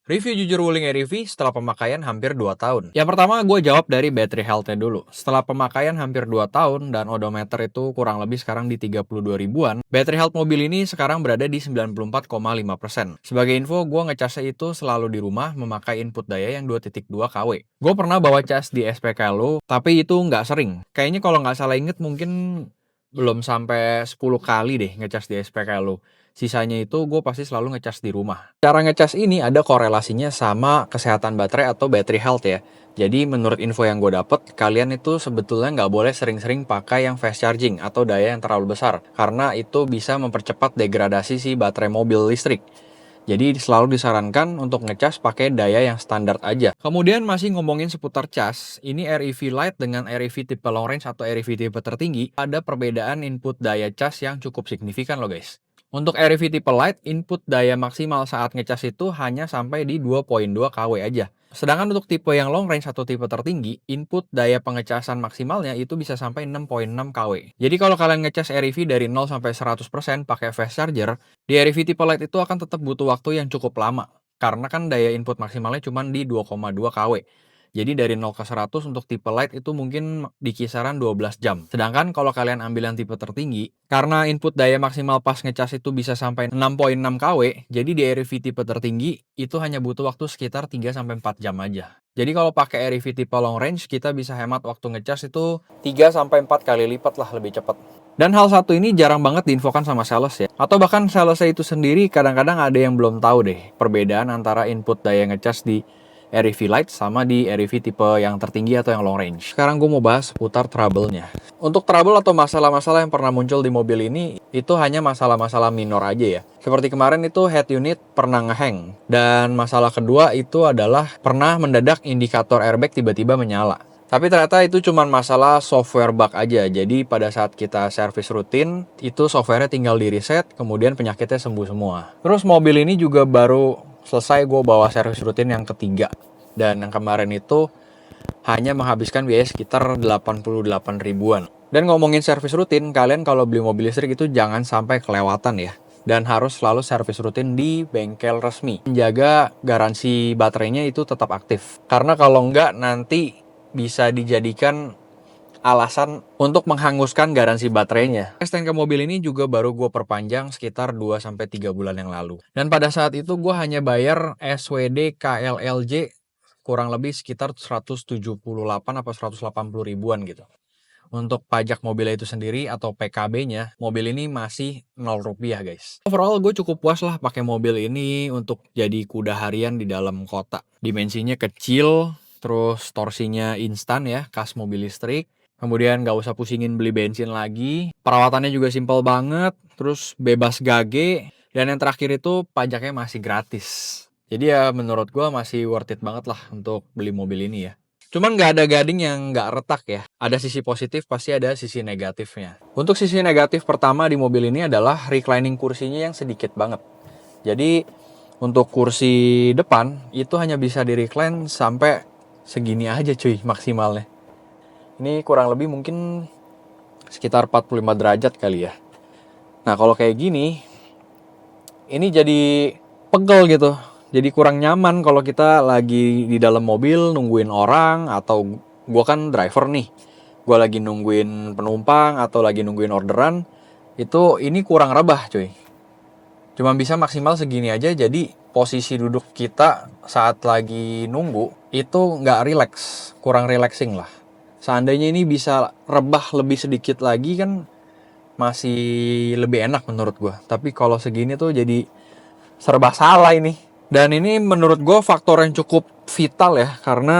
Review jujur Wuling REV setelah pemakaian hampir 2 tahun. Yang pertama, gue jawab dari battery health-nya dulu. Setelah pemakaian hampir 2 tahun dan odometer itu kurang lebih sekarang di 32 ribuan, battery health mobil ini sekarang berada di 94,5%. Sebagai info, gue ngecasnya itu selalu di rumah memakai input daya yang 2.2 kW. Gue pernah bawa cas di SPK lo, tapi itu nggak sering. Kayaknya kalau nggak salah inget mungkin belum sampai 10 kali deh ngecas di SPK lo. Sisanya itu gue pasti selalu ngecas di rumah. Cara ngecas ini ada korelasinya sama kesehatan baterai atau battery health ya. Jadi menurut info yang gue dapet, kalian itu sebetulnya nggak boleh sering-sering pakai yang fast charging atau daya yang terlalu besar. Karena itu bisa mempercepat degradasi si baterai mobil listrik. Jadi selalu disarankan untuk ngecas pakai daya yang standar aja. Kemudian masih ngomongin seputar cas, ini REV Lite dengan REV tipe long range atau REV tipe tertinggi, ada perbedaan input daya cas yang cukup signifikan loh guys. Untuk REV tipe Lite, input daya maksimal saat ngecas itu hanya sampai di 2.2 kW aja. Sedangkan untuk tipe yang long range atau tipe tertinggi, input daya pengecasan maksimalnya itu bisa sampai 6.6 kW. Jadi kalau kalian ngecas REV dari 0 sampai 100% pakai fast charger, di REV tipe Lite itu akan tetap butuh waktu yang cukup lama. Karena kan daya input maksimalnya cuma di 2,2 kW. Jadi dari 0 ke 100 untuk tipe light itu mungkin di kisaran 12 jam. Sedangkan kalau kalian ambil yang tipe tertinggi, karena input daya maksimal pas ngecas itu bisa sampai 6.6 kW, jadi di REV tipe tertinggi itu hanya butuh waktu sekitar 3-4 jam aja. Jadi kalau pakai REV tipe long range, kita bisa hemat waktu ngecas itu 3-4 kali lipat lah lebih cepat. Dan hal satu ini jarang banget diinfokan sama sales ya. Atau bahkan salesnya itu sendiri kadang-kadang ada yang belum tahu deh perbedaan antara input daya ngecas di REV Lite sama di REV tipe yang tertinggi atau yang long range. Sekarang gue mau bahas seputar trouble-nya. Untuk trouble atau masalah-masalah yang pernah muncul di mobil ini, itu hanya masalah-masalah minor aja ya. Seperti kemarin itu head unit pernah ngehang. Dan masalah kedua itu adalah pernah mendadak indikator airbag tiba-tiba menyala. Tapi ternyata itu cuma masalah software bug aja. Jadi pada saat kita servis rutin, itu softwarenya tinggal di reset, kemudian penyakitnya sembuh semua. Terus mobil ini juga baru selesai gue bawa servis rutin yang ketiga. Dan yang kemarin itu hanya menghabiskan biaya sekitar 88 ribuan. Dan ngomongin servis rutin, kalian kalau beli mobil listrik itu jangan sampai kelewatan ya. Dan harus selalu servis rutin di bengkel resmi. Menjaga garansi baterainya itu tetap aktif. Karena kalau enggak nanti bisa dijadikan alasan untuk menghanguskan garansi baterainya. STNK mobil ini juga baru gue perpanjang sekitar 2-3 bulan yang lalu. Dan pada saat itu gue hanya bayar SWD KLLJ kurang lebih sekitar 178 atau 180 ribuan gitu. Untuk pajak mobilnya itu sendiri atau PKB-nya, mobil ini masih 0 rupiah guys. Overall gue cukup puas lah pakai mobil ini untuk jadi kuda harian di dalam kota. Dimensinya kecil, terus torsinya instan ya, khas mobil listrik. Kemudian nggak usah pusingin beli bensin lagi. Perawatannya juga simpel banget, terus bebas gage. Dan yang terakhir itu pajaknya masih gratis. Jadi ya menurut gue masih worth it banget lah untuk beli mobil ini ya. Cuman nggak ada gading yang nggak retak ya. Ada sisi positif, pasti ada sisi negatifnya. Untuk sisi negatif pertama di mobil ini adalah reclining kursinya yang sedikit banget. Jadi untuk kursi depan itu hanya bisa di recline sampai segini aja cuy maksimalnya. Ini kurang lebih mungkin sekitar 45 derajat kali ya. Nah kalau kayak gini, ini jadi pegel gitu. Jadi kurang nyaman kalau kita lagi di dalam mobil nungguin orang atau gue kan driver nih. Gue lagi nungguin penumpang atau lagi nungguin orderan. Itu ini kurang rebah cuy. Cuma bisa maksimal segini aja, jadi posisi duduk kita saat lagi nunggu itu nggak relax, kurang relaxing lah. Seandainya ini bisa rebah lebih sedikit lagi kan masih lebih enak menurut gue. Tapi kalau segini tuh jadi serba salah ini. Dan ini menurut gue faktor yang cukup vital ya, karena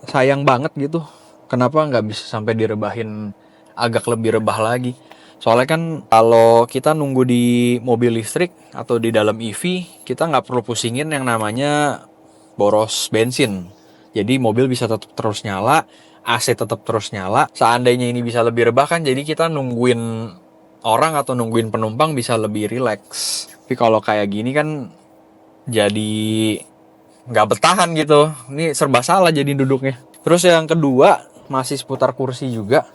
sayang banget gitu. Kenapa nggak bisa sampai direbahin agak lebih rebah lagi. Soalnya kan kalau kita nunggu di mobil listrik atau di dalam EV, kita nggak perlu pusingin yang namanya boros bensin. Jadi mobil bisa tetap terus nyala, AC tetap terus nyala. Seandainya ini bisa lebih rebah kan, jadi kita nungguin orang atau nungguin penumpang bisa lebih rileks. Tapi kalau kayak gini kan jadi nggak bertahan gitu. Ini serba salah jadi duduknya. Terus yang kedua masih seputar kursi juga.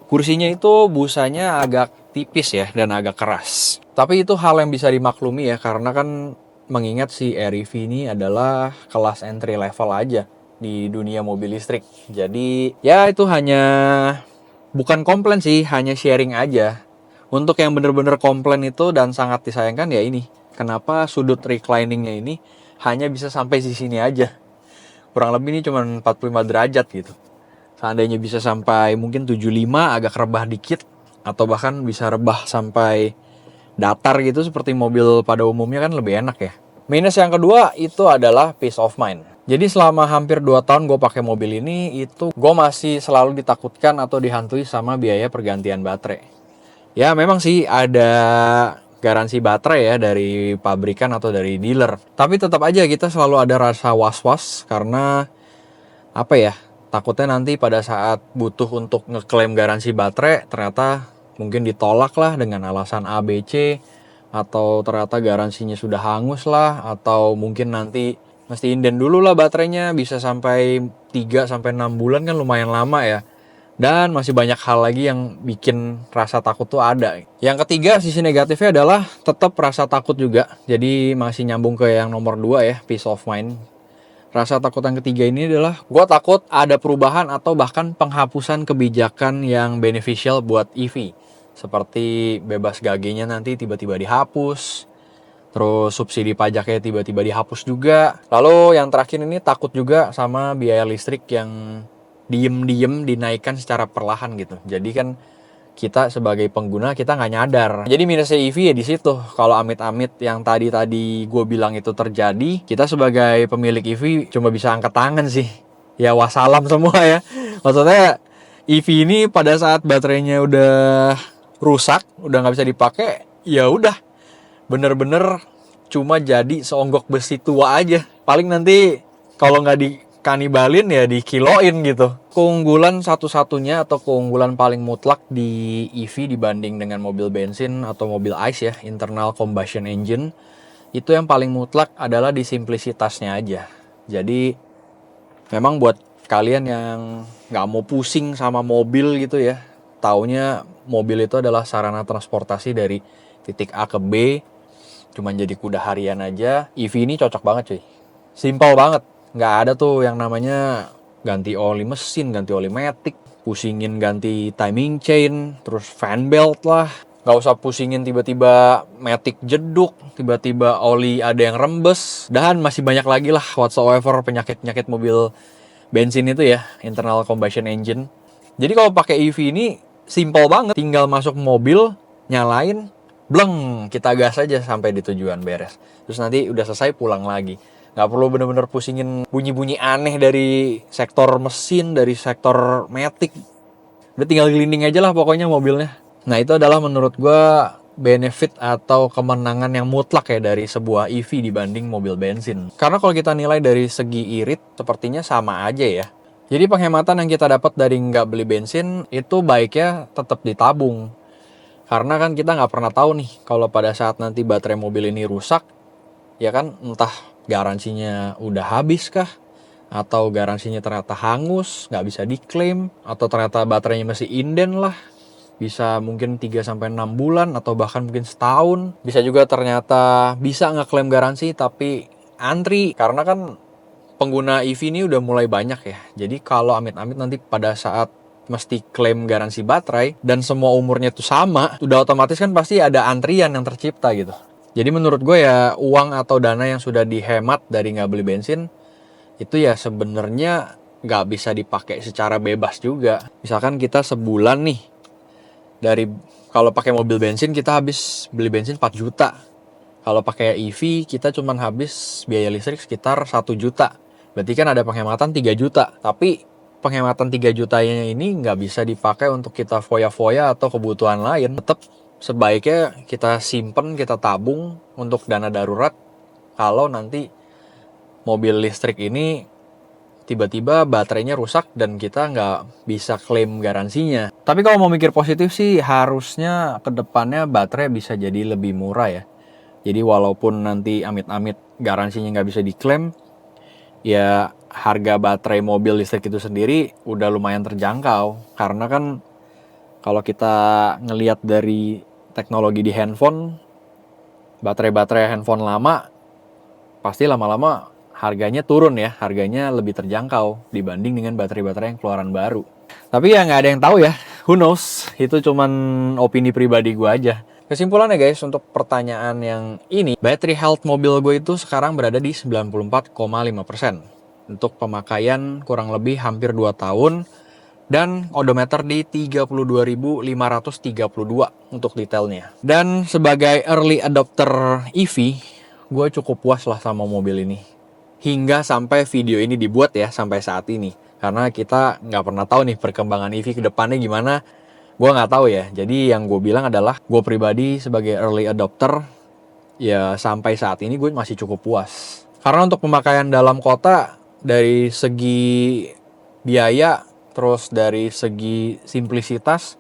Kursinya itu busanya agak tipis ya dan agak keras. Tapi itu hal yang bisa dimaklumi ya, karena kan mengingat si Air-EV ini adalah kelas entry level aja di dunia mobil listrik. Jadi ya itu hanya bukan komplain sih, hanya sharing aja. Untuk yang bener-bener komplain itu dan sangat disayangkan ya ini, kenapa sudut recliningnya ini hanya bisa sampai di sini aja. Kurang lebih ini cuma 45 derajat gitu. Seandainya bisa sampai mungkin 75 agak rebah dikit, atau bahkan bisa rebah sampai datar gitu seperti mobil pada umumnya kan lebih enak ya. Minus yang kedua itu adalah peace of mind. Jadi selama hampir 2 tahun gue pakai mobil ini, itu gue masih selalu ditakutkan atau dihantui sama biaya pergantian baterai. Ya memang sih ada garansi baterai ya dari pabrikan atau dari dealer. Tapi tetap aja kita selalu ada rasa was-was karena apa ya, takutnya nanti pada saat butuh untuk ngeklaim garansi baterai ternyata mungkin ditolak lah dengan alasan A, B, C, atau ternyata garansinya sudah hangus lah, atau mungkin nanti mesti inden dulu lah baterainya, bisa sampai 3-6 bulan kan lumayan lama ya. Dan masih banyak hal lagi yang bikin rasa takut tuh ada. Yang ketiga, sisi negatifnya adalah tetap rasa takut juga. Jadi masih nyambung ke yang nomor 2 ya, peace of mind. Rasa takut yang ketiga ini adalah gue takut ada perubahan atau bahkan penghapusan kebijakan yang beneficial buat EV. Seperti bebas gage-nya nanti tiba-tiba dihapus, terus subsidi pajaknya tiba-tiba dihapus juga. Lalu yang terakhir ini takut juga sama biaya listrik yang diem-diem dinaikkan secara perlahan gitu. Jadi kan kita sebagai pengguna kita nggak nyadar. Jadi minusnya EV ya di situ. Kalau amit-amit yang tadi gue bilang itu terjadi, kita sebagai pemilik EV cuma bisa angkat tangan sih. Ya wassalam semua ya. Maksudnya EV ini pada saat baterainya udah rusak, udah nggak bisa dipakai, ya udah bener-bener cuma jadi seonggok besi tua aja. Paling nanti kalau nggak dikanibalin ya dikiloin gitu. Keunggulan satu-satunya atau keunggulan paling mutlak di EV dibanding dengan mobil bensin atau mobil ICE ya, internal combustion engine, itu yang paling mutlak adalah di simplisitasnya aja. Jadi memang buat kalian yang nggak mau pusing sama mobil gitu ya, taunya mobil itu adalah sarana transportasi dari titik A ke B, cuman jadi kuda harian aja, EV ini cocok banget cuy. Simpel banget, nggak ada tuh yang namanya ganti oli mesin, ganti oli matic, pusingin ganti timing chain, terus fan belt lah. Nggak usah pusingin tiba-tiba matic jeduk, tiba-tiba oli ada yang rembes, dan masih banyak lagi lah whatsoever penyakit-penyakit mobil bensin itu ya, internal combustion engine. Jadi kalau pakai EV ini simple banget, tinggal masuk mobil, nyalain, bleng, kita gas aja sampai di tujuan, beres. Terus nanti udah selesai pulang lagi. Nggak perlu bener-bener pusingin bunyi-bunyi aneh dari sektor mesin, dari sektor matic. Udah tinggal gliding aja lah pokoknya mobilnya. Nah itu adalah menurut gue benefit atau kemenangan yang mutlak ya dari sebuah EV dibanding mobil bensin. Karena kalau kita nilai dari segi irit, sepertinya sama aja ya. Jadi penghematan yang kita dapat dari nggak beli bensin itu baiknya tetap ditabung. Karena kan kita nggak pernah tahu nih kalau pada saat nanti baterai mobil ini rusak, ya kan entah garansinya udah habis kah, atau garansinya ternyata hangus, nggak bisa diklaim, atau ternyata baterainya masih inden lah, bisa mungkin 3-6 bulan, atau bahkan mungkin setahun. Bisa juga ternyata bisa ngeklaim garansi tapi antri, karena kan pengguna EV ini udah mulai banyak ya. Jadi kalau amit-amit nanti pada saat mesti klaim garansi baterai dan semua umurnya tuh sama, udah otomatis kan pasti ada antrian yang tercipta gitu. Jadi menurut gue ya uang atau dana yang sudah dihemat dari nggak beli bensin itu ya sebenarnya nggak bisa dipakai secara bebas juga. Misalkan kita sebulan nih dari kalau pakai mobil bensin kita habis beli bensin 4 juta. Kalau pakai EV kita cuman habis biaya listrik sekitar 1 juta. Berarti kan ada penghematan 3 juta. Tapi penghematan 3 jutanya ini nggak bisa dipakai untuk kita foya-foya atau kebutuhan lain. Tetap sebaiknya kita simpen, kita tabung untuk dana darurat kalau nanti mobil listrik ini tiba-tiba baterainya rusak dan kita nggak bisa klaim garansinya. Tapi kalau mau mikir positif sih harusnya kedepannya baterai bisa jadi lebih murah ya. Jadi walaupun nanti amit-amit garansinya nggak bisa diklaim, ya harga baterai mobil listrik itu sendiri udah lumayan terjangkau. Karena kan kalau kita ngelihat dari teknologi di handphone, baterai-baterai handphone lama pasti lama-lama harganya turun ya, harganya lebih terjangkau dibanding dengan baterai-baterai yang keluaran baru. Tapi ya nggak ada yang tahu ya, who knows, itu cuman opini pribadi gue aja. Kesimpulannya guys, untuk pertanyaan yang ini, battery health mobil gue itu sekarang berada di 94,5%. Untuk pemakaian kurang lebih hampir 2 tahun, dan odometer di 32.532 untuk detailnya. Dan sebagai early adopter EV, gue cukup puas lah sama mobil ini. Hingga sampai video ini dibuat ya, sampai saat ini. Karena kita nggak pernah tahu nih perkembangan EV ke depannya gimana. Gue nggak tahu ya. Jadi yang gue bilang adalah, gue pribadi sebagai early adopter, ya sampai saat ini gue masih cukup puas. Karena untuk pemakaian dalam kota, dari segi biaya, terus dari segi simplisitas,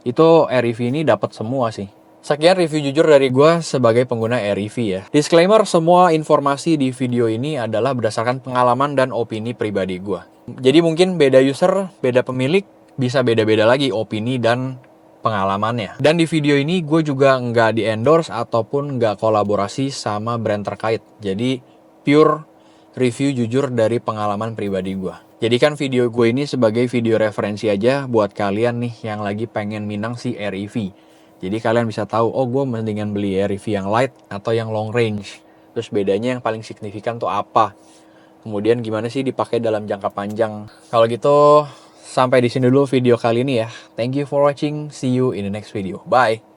itu REV ini dapat semua sih. Sekian review jujur dari gue sebagai pengguna REV ya. Disclaimer, semua informasi di video ini adalah berdasarkan pengalaman dan opini pribadi gue. Jadi mungkin beda user, beda pemilik, bisa beda-beda lagi opini dan pengalamannya. Dan di video ini gue juga nggak di-endorse ataupun nggak kolaborasi sama brand terkait. Jadi pure review jujur dari pengalaman pribadi gue. Jadikan video gue ini sebagai video referensi aja buat kalian nih yang lagi pengen minang si REV. Jadi kalian bisa tahu, oh gue mendingan beli REV yang light atau yang long range. Terus bedanya yang paling signifikan tuh apa? Kemudian gimana sih dipakai dalam jangka panjang? Kalau gitu, sampai di sini dulu video kali ini ya. Thank you for watching. See you in the next video. Bye.